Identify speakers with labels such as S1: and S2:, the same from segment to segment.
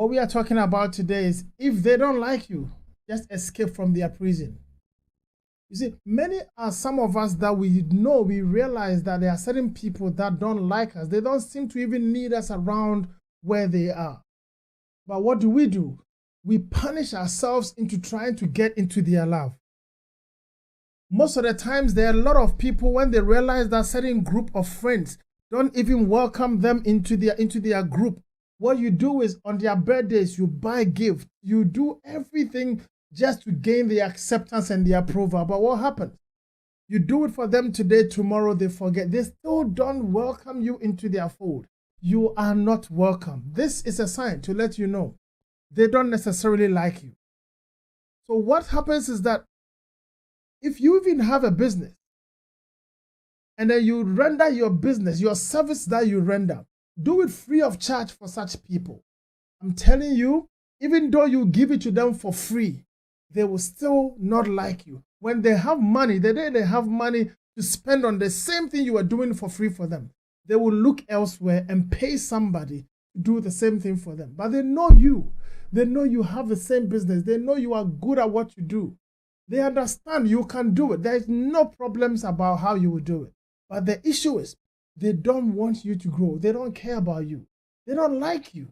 S1: What we are talking about today is if they don't like you, just escape from their prison. You see, many are some of us that we know, we realize that there are certain people that don't like us. They don't seem to even need us around where they are. But what do? We punish ourselves into trying to get into their love. Most of the times, there are a lot of people, when they realize that certain group of friends don't even welcome them into their group, what you do is on their birthdays, you buy gifts, you do everything just to gain the acceptance and the approval. But what happens? You do it for them today, tomorrow they forget. They still don't welcome you into their fold. You are not welcome. This is a sign to let you know they don't necessarily like you. So what happens is that if you even have a business and then you render your business, your service that you render, do it free of charge for such people. I'm telling you, even though you give it to them for free, they will still not like you. When they have money, the day they have money to spend on the same thing you are doing for free for them, they will look elsewhere and pay somebody to do the same thing for them. But they know you. They know you have the same business. They know you are good at what you do. They understand you can do it. There is no problems about how you will do it. But the issue is, they don't want you to grow. They don't care about you. They don't like you.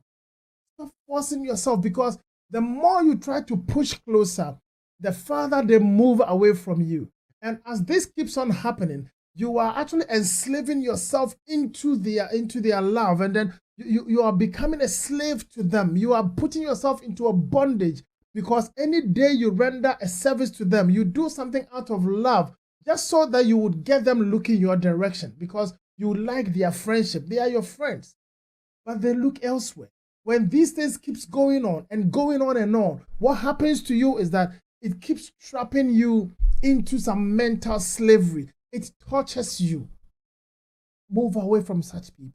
S1: Stop forcing yourself, because the more you try to push closer, the farther they move away from you. And as this keeps on happening, you are actually enslaving yourself into their love, and then you are becoming a slave to them. You are putting yourself into a bondage, because any day you render a service to them, you do something out of love, just so that you would get them looking your direction, because you like their friendship. They are your friends, but they look elsewhere. When these things keeps going on and going on and on, what happens to you is that it keeps trapping you into some mental slavery. It tortures you. Move away from such people.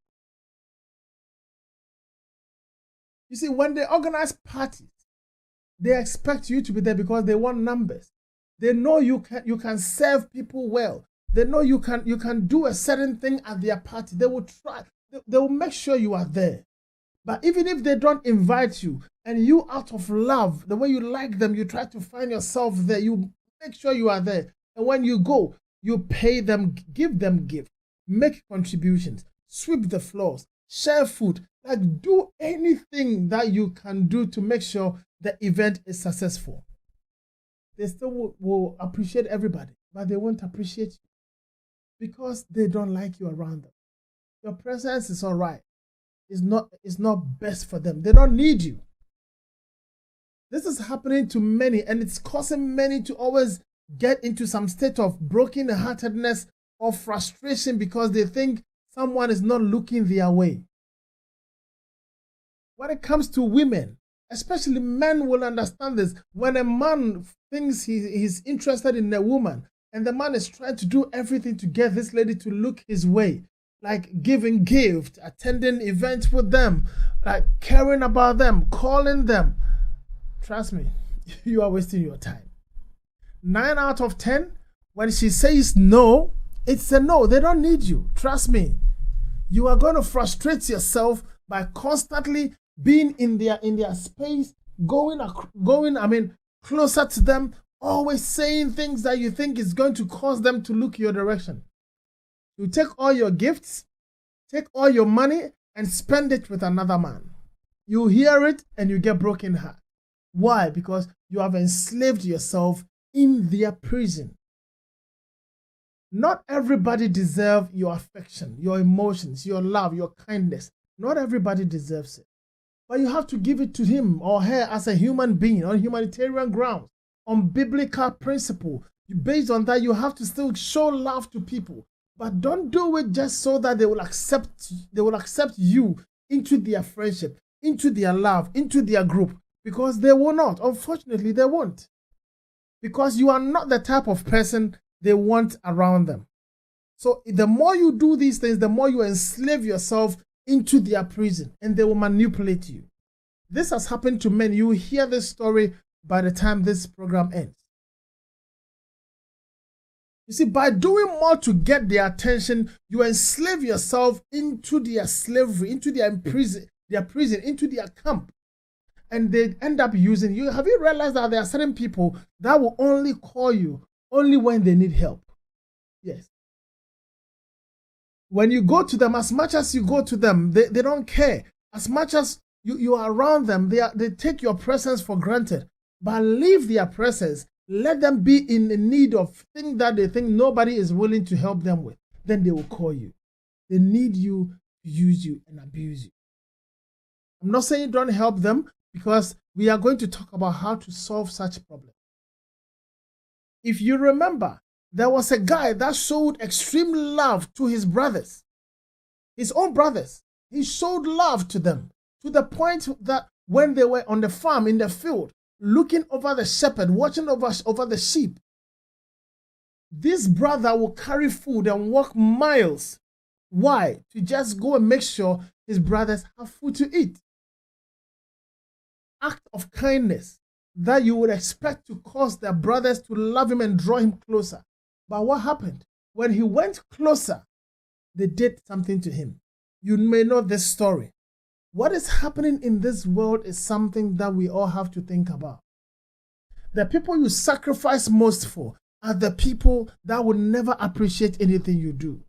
S1: You see, when they organize parties, they expect you to be there because they want numbers. They know you can serve people well. They know you can do a certain thing at their party. They will try. They will make sure you are there. But even if they don't invite you, and you, out of love, the way you like them, you try to find yourself there, you make sure you are there. And when you go, you pay them, give them gifts, make contributions, sweep the floors, share food, like do anything that you can do to make sure the event is successful. They still will appreciate everybody, but they won't appreciate you because they don't like you around them. Your presence is all right. It's not best for them. They don't need you. This is happening to many, and it's causing many to always get into some state of broken-heartedness or frustration because they think someone is not looking their way. When it comes to women, especially men will understand this. When a man thinks he's interested in a woman, and the man is trying to do everything to get this lady to look his way, like giving gifts, attending events with them, like caring about them, calling them, trust me, you are wasting your time. 9 out of 10, when she says no, it's a no. They don't need you. Trust me. You are going to frustrate yourself by constantly being in their space, going closer to them, always saying things that you think is going to cause them to look your direction. You take all your gifts, take all your money, and spend it with another man. You hear it and you get broken heart. Why? Because you have enslaved yourself in their prison. Not everybody deserves your affection, your emotions, your love, your kindness. Not everybody deserves it. But you have to give it to him or her as a human being on humanitarian grounds, on biblical principle. Based on that, you have to still show love to people. But don't do it just so that they will accept you into their friendship, into their love, into their group. Because they will not. Unfortunately, they won't. Because you are not the type of person they want around them. So the more you do these things, the more you enslave yourself into their prison, and they will manipulate you. This has happened to many. You will hear this story by the time this program ends. You see, by doing more to get their attention, you enslave yourself into their slavery, into their prison, into their camp. and they end up using you. Have you realized that there are certain people that will only call you only when they need help? Yes. When you go to them, as much as you go to them, they don't care. As much as you are around them, they take your presence for granted. But leave their presence. Let them be in the need of things that they think nobody is willing to help them with. Then they will call you. They need you to use you and abuse you. I'm not saying don't help them, because we are going to talk about how to solve such problems. If you remember, there was a guy that showed extreme love to his brothers, his own brothers. He showed love to them to the point that when they were on the farm, in the field, looking over the shepherd, watching over the sheep, this brother will carry food and walk miles. Why? To just go and make sure his brothers have food to eat. Act of kindness that you would expect to cause their brothers to love him and draw him closer. But what happened? When he went closer, they did something to him. You may know this story. What is happening in this world is something that we all have to think about. The people you sacrifice most for are the people that will never appreciate anything you do.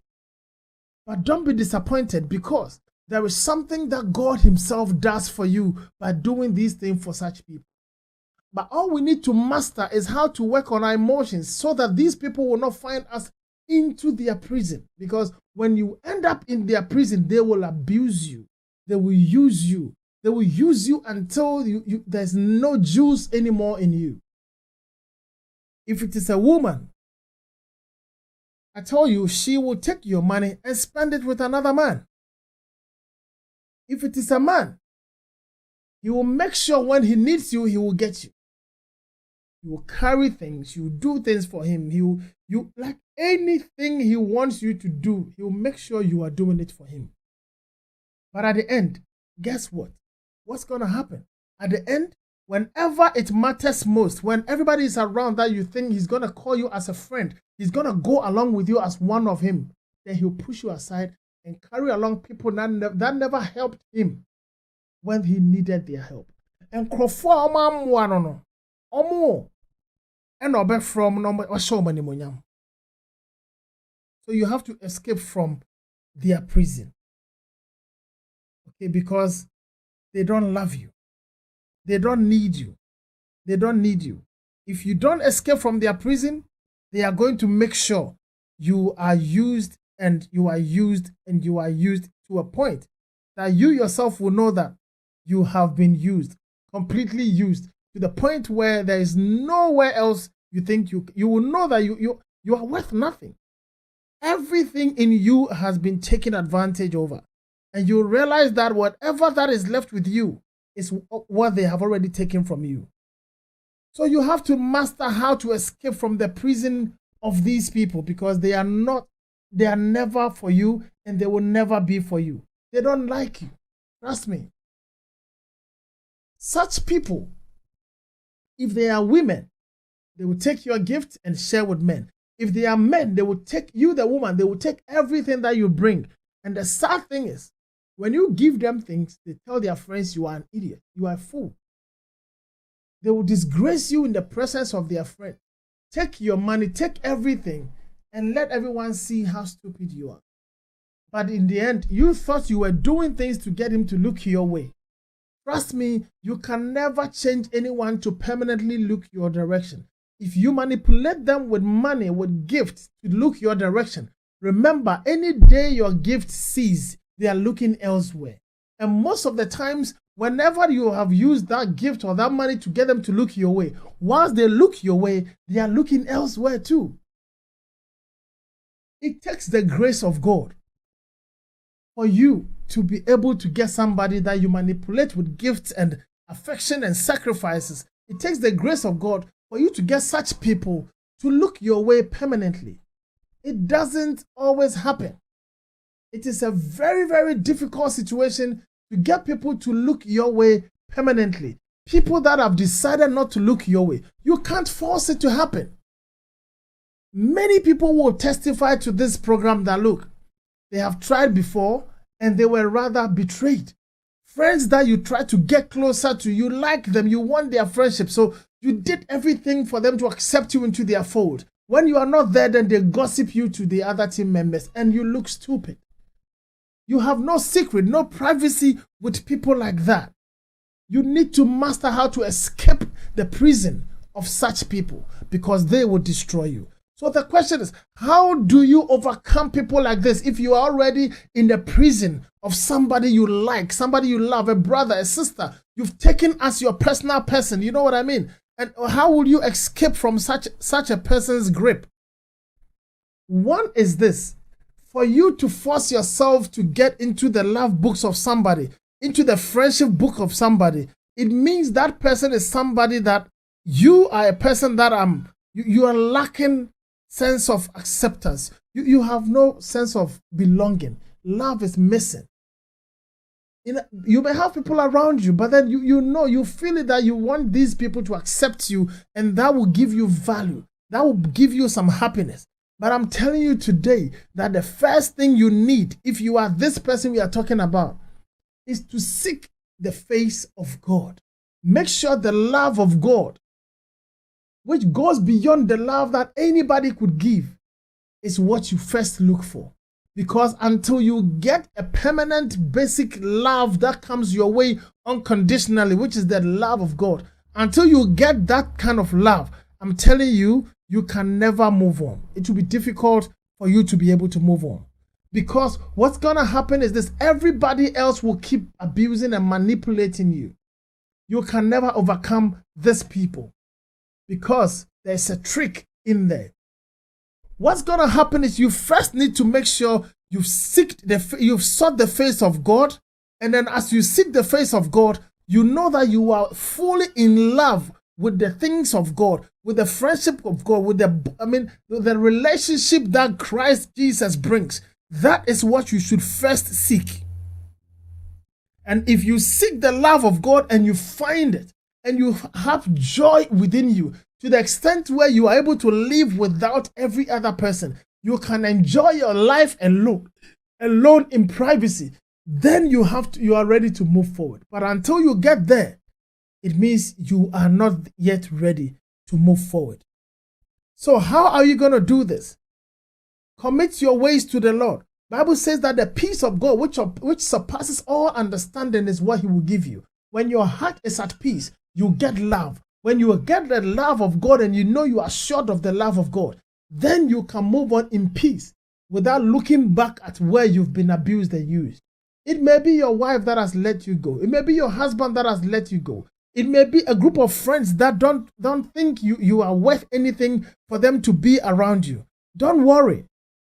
S1: But don't be disappointed, because there is something that God himself does for you by doing these things for such people. But all we need to master is how to work on our emotions so that these people will not find us into their prison. Because when you end up in their prison, they will abuse you. They will use you. They will use you until there's no juice anymore in you. If it is a woman, I tell you, she will take your money and spend it with another man. If it is a man, he will make sure when he needs you, he will get you. He will carry things, you do things for him. You like anything he wants you to do, he will make sure you are doing it for him. But at the end, guess what? What's going to happen? At the end, whenever it matters most, when everybody is around that you think he's going to call you as a friend, he's going to go along with you as one of him, then he'll push you aside and carry along people that never helped him when he needed their help. And so you have to escape from their prison. Okay, because they don't love you. They don't need you. They don't need you. If you don't escape from their prison, they are going to make sure you are used and you are used and you are used to a point that you yourself will know that you have been used, completely used, to the point where there is nowhere else you think you will know that you are worth nothing. Everything in you has been taken advantage over. And you realize that whatever that is left with you is what they have already taken from you. So you have to master how to escape from the prison of these people, because they are never for you and they will never be for you. They don't like you. Trust me. Such people, if they are women, they will take your gift and share with men. If they are men, they will take you, the woman, they will take everything that you bring. And the sad thing is, when you give them things, they tell their friends you are an idiot, you are a fool. They will disgrace you in the presence of their friend. Take your money, take everything, and let everyone see how stupid you are. But in the end, you thought you were doing things to get him to look your way. Trust me, you can never change anyone to permanently look your direction. If you manipulate them with money, with gifts to look your direction, remember, any day your gift ceases, they are looking elsewhere. And most of the times, whenever you have used that gift or that money to get them to look your way, once they look your way, they are looking elsewhere too. It takes the grace of God for you to be able to get somebody that you manipulate with gifts and affection and sacrifices. It takes the grace of God for you to get such people to look your way permanently. It doesn't always happen. It is a very, very difficult situation to get people to look your way permanently. People that have decided not to look your way, you can't force it to happen. Many people will testify to this program that, look, they have tried before and they were rather betrayed. Friends that you try to get closer to, you like them, you want their friendship, so you did everything for them to accept you into their fold. When you are not there, then they gossip you to the other team members and you look stupid. You have no secret, no privacy with people like that. You need to master how to escape the prison of such people because they will destroy you. So the question is, how do you overcome people like this if you are already in the prison of somebody you like, somebody you love, a brother, a sister, you've taken as your personal person, you know what I mean? And how will you escape from such a person's grip? One is this: for you to force yourself to get into the love books of somebody, into the friendship book of somebody, it means that person is somebody that you are a person that you are lacking sense of acceptance. You have no sense of belonging. Love is missing. You may have people around you, but then you feel it that you want these people to accept you, and that will give you value. That will give you some happiness. But I'm telling you today that the first thing you need, if you are this person we are talking about, is to seek the face of God. Make sure the love of God, which goes beyond the love that anybody could give, is what you first look for. Because until you get a permanent basic love that comes your way unconditionally, which is the love of God, until you get that kind of love, I'm telling you, you can never move on. It will be difficult for you to be able to move on. Because what's going to happen is this: everybody else will keep abusing and manipulating you. You can never overcome these people because there's a trick in there. What's going to happen is you first need to make sure you've sought the face of God. And then as you seek the face of God, you know that you are fully in love with the things of God, with the friendship of God, with the relationship that Christ Jesus brings. That is what you should first seek. And if you seek the love of God and you find it, and you have joy within you, to the extent where you are able to live without every other person, you can enjoy your life alone in privacy, then you are ready to move forward. But until you get there, it means you are not yet ready to move forward. So how are you going to do this? Commit your ways to the Lord. Bible says that the peace of God, which surpasses all understanding, is what He will give you. When your heart is at peace, you get love. When you get the love of God and you know you are short of the love of God, then you can move on in peace without looking back at where you've been abused and used. It may be your wife that has let you go. It may be your husband that has let you go. It may be a group of friends that don't think you are worth anything for them to be around you. Don't worry.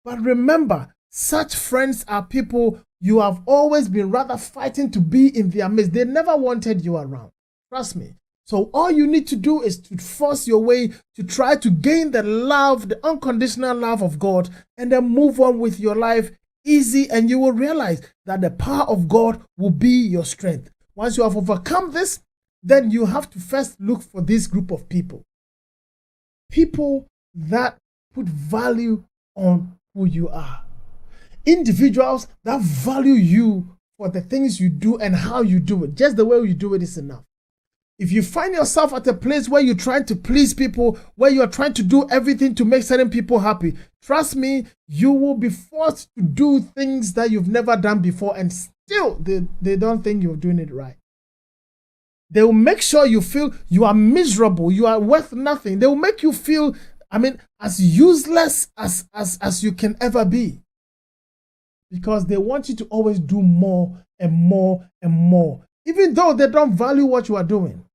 S1: But remember, such friends are people you have always been rather fighting to be in their midst. They never wanted you around. Trust me. So all you need to do is to force your way to try to gain the love, the unconditional love of God, and then move on with your life easy, and you will realize that the power of God will be your strength. Once you have overcome this, then you have to first look for this group of people. People that put value on who you are. Individuals that value you for the things you do and how you do it. Just the way you do it is enough. If you find yourself at a place where you're trying to please people, where you're trying to do everything to make certain people happy, trust me, you will be forced to do things that you've never done before, and still they don't think you're doing it right. They will make sure you feel you are miserable, you are worth nothing. They will make you feel, as useless as you can ever be. Because they want you to always do more and more and more, even though they don't value what you are doing.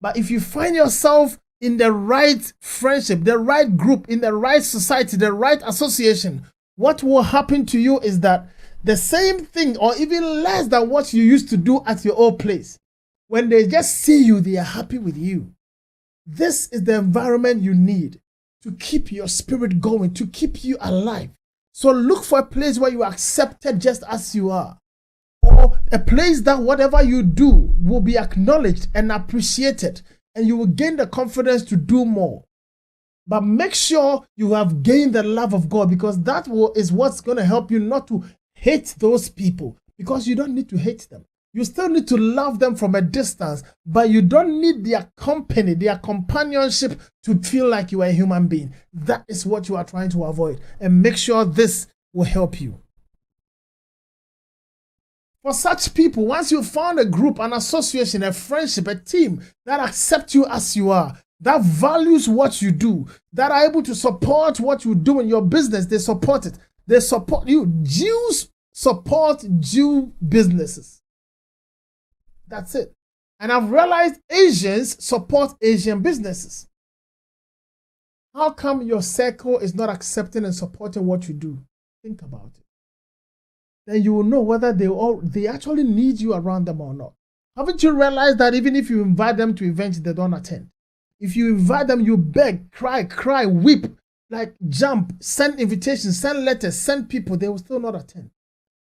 S1: But if you find yourself in the right friendship, the right group, in the right society, the right association, what will happen to you is that the same thing or even less than what you used to do at your old place, when they just see you, they are happy with you. This is the environment you need to keep your spirit going, to keep you alive. So look for a place where you are accepted just as you are. Or a place that whatever you do will be acknowledged and appreciated, and you will gain the confidence to do more. But make sure you have gained the love of God, because that is what's going to help you not to hate those people, because you don't need to hate them. You still need to love them from a distance, but you don't need their company, their companionship to feel like you are a human being. That is what you are trying to avoid. And make sure this will help you. For such people, once you found a group, an association, a friendship, a team that accepts you as you are, that values what you do, that are able to support what you do in your business, they support it. They support you. Jews support Jew businesses. That's it. And I've realized Asians support Asian businesses. How come your circle is not accepting and supporting what you do? Think about it. Then you will know whether they actually need you around them or not. Haven't you realized that even if you invite them to events, they don't attend? If you invite them, you beg, cry, weep, like jump, send invitations, send letters, send people, they will still not attend.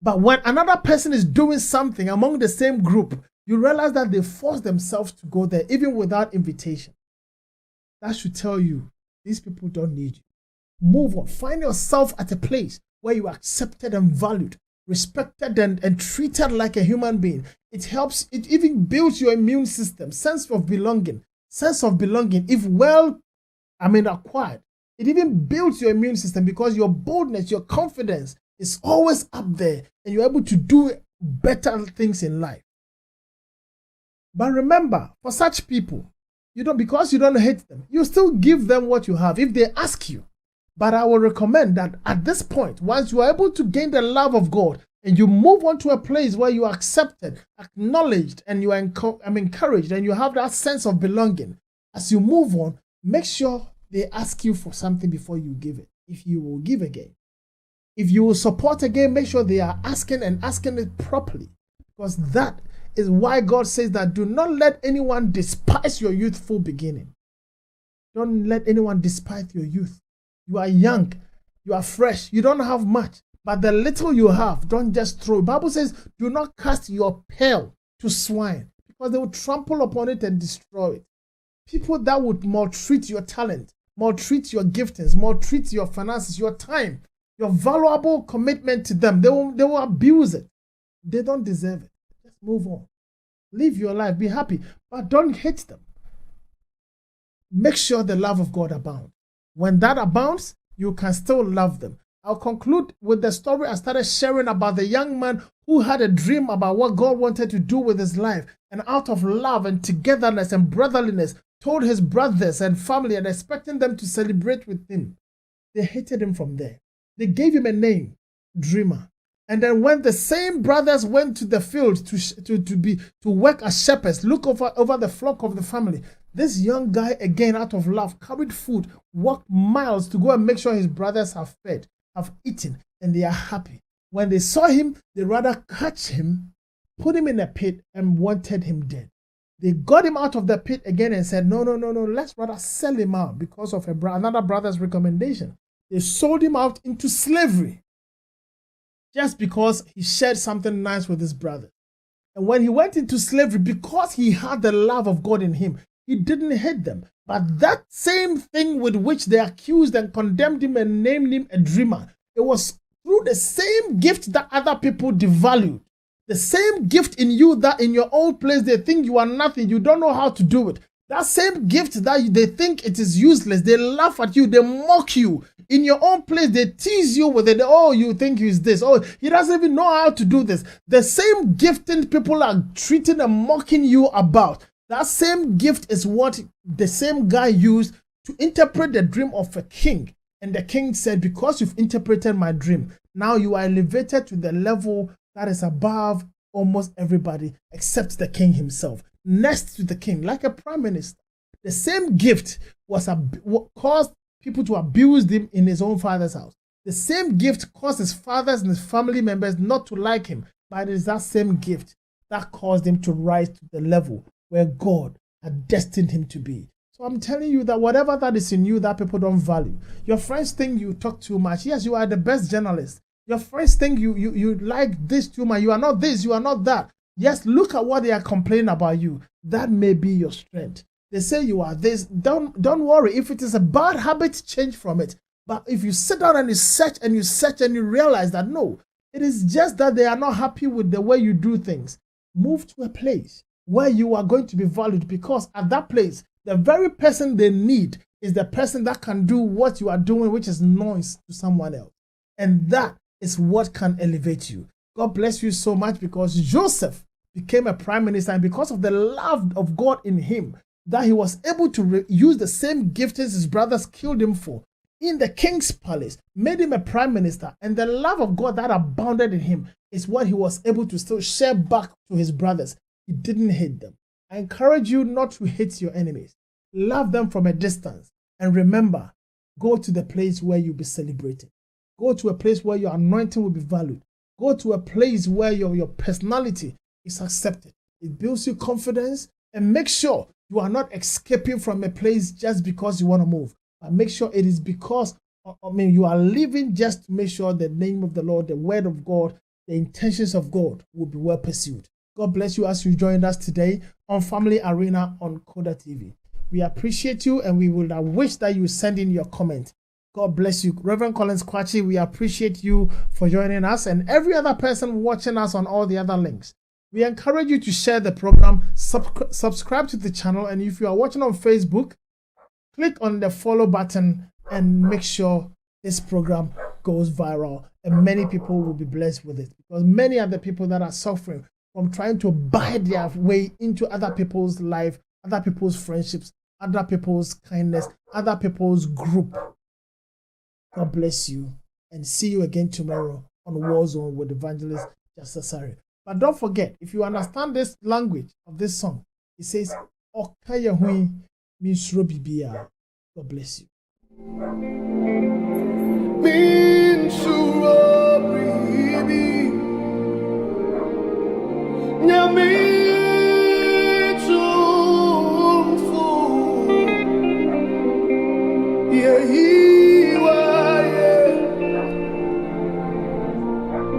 S1: But when another person is doing something among the same group, you realize that they force themselves to go there, even without invitation. That should tell you, these people don't need you. Move on. Find yourself at a place where you are accepted and valued, respected and treated like a human being. It helps, it even builds your immune system, sense of belonging, if acquired. It even builds your immune system because your boldness, your confidence is always up there and you're able to do better things in life. But remember, for such people, because you don't hate them, you still give them what you have if they ask you. But I will recommend that at this point, once you are able to gain the love of God and you move on to a place where you are accepted, acknowledged, and you are encouraged, and you have that sense of belonging, as you move on, make sure they ask you for something before you give it, if you will give again. If you will support again, make sure they are asking it properly, because that is why God says that do not let anyone despise your youthful beginning. Don't let anyone despise your youth. You are young, you are fresh, you don't have much, but the little you have, don't just throw. The Bible says, do not cast your pearl to swine, because they will trample upon it and destroy it. People that would maltreat your talent, maltreat your giftings, maltreat your finances, your time, your valuable commitment to them, they will abuse it. They don't deserve it. Just move on. Live your life, be happy, but don't hate them. Make sure the love of God abounds. When that abounds, you can still love them. I'll conclude with the story I started sharing about the young man who had a dream about what God wanted to do with his life, and out of love and togetherness and brotherliness, told his brothers and family and expecting them to celebrate with him. They hated him from there. They gave him a name, Dreamer. And then when the same brothers went to the field to work as shepherds, look over the flock of the family, this young guy, again out of love, carried food, walked miles to go and make sure his brothers have fed, have eaten, and they are happy. When they saw him, they rather catch him, put him in a pit, and wanted him dead. They got him out of the pit again and said, no, let's rather sell him out because of another brother's recommendation. They sold him out into slavery just because he shared something nice with his brother. And when he went into slavery, because he had the love of God in him, he didn't hate them. But that same thing with which they accused and condemned him and named him a dreamer, it was through the same gift that other people devalued. The same gift in you that in your own place they think you are nothing, you don't know how to do it. That same gift that they think it is useless, they laugh at you, they mock you. In your own place, they tease you with it. Oh, you think he's this. Oh, he doesn't even know how to do this. The same gifting people are treating and mocking you about. That same gift is what the same guy used to interpret the dream of a king. And the king said, because you've interpreted my dream, now you are elevated to the level that is above almost everybody except the king himself. Next to the king, like a prime minister. The same gift caused people to abuse him in his own father's house. The same gift caused his fathers and his family members not to like him. But it is that same gift that caused him to rise to the level where God had destined him to be. So I'm telling you that whatever that is in you that people don't value, your friends think you talk too much. Yes, you are the best journalist. Your friends think you like this too much. You are not this, you are not that. Yes, look at what they are complaining about you. That may be your strength. They say you are this. Don't worry. If it is a bad habit, change from it. But if you sit down and you search and you realize that no, it is just that they are not happy with the way you do things. Move to a place where you are going to be valued, because at that place, the very person they need is the person that can do what you are doing, which is noise to someone else. And that is what can elevate you. God bless you so much, because Joseph became a prime minister, and because of the love of God in him, that he was able to use the same gift as his brothers killed him for in the king's palace, made him a prime minister. And the love of God that abounded in him is what he was able to still share back to his brothers. He didn't hate them. I encourage you not to hate your enemies. Love them from a distance. And remember, go to the place where you'll be celebrated. Go to a place where your anointing will be valued. Go to a place where your personality is accepted. It builds you confidence, and make sure you are not escaping from a place just because you want to move. But make sure it is because you are living just to make sure the name of the Lord, the word of God, the intentions of God will be well pursued. God bless you as you joined us today on Family Arena on Coda TV. We appreciate you, and we would wish that you send in your comment. God bless you. Reverend Collins Kwachi, we appreciate you for joining us, and every other person watching us on all the other links. We encourage you to share the program, subscribe to the channel, and if you are watching on Facebook, click on the follow button and make sure this program goes viral, and many people will be blessed with it, because many are the people that are suffering from trying to buy their way into other people's life, other people's friendships, other people's kindness, other people's group. God bless you, and see you again tomorrow on Warzone with Evangelist Justice Sari. But don't forget, if you understand this language of this song, it says, Okaya hui misro bibia. God bless you. Min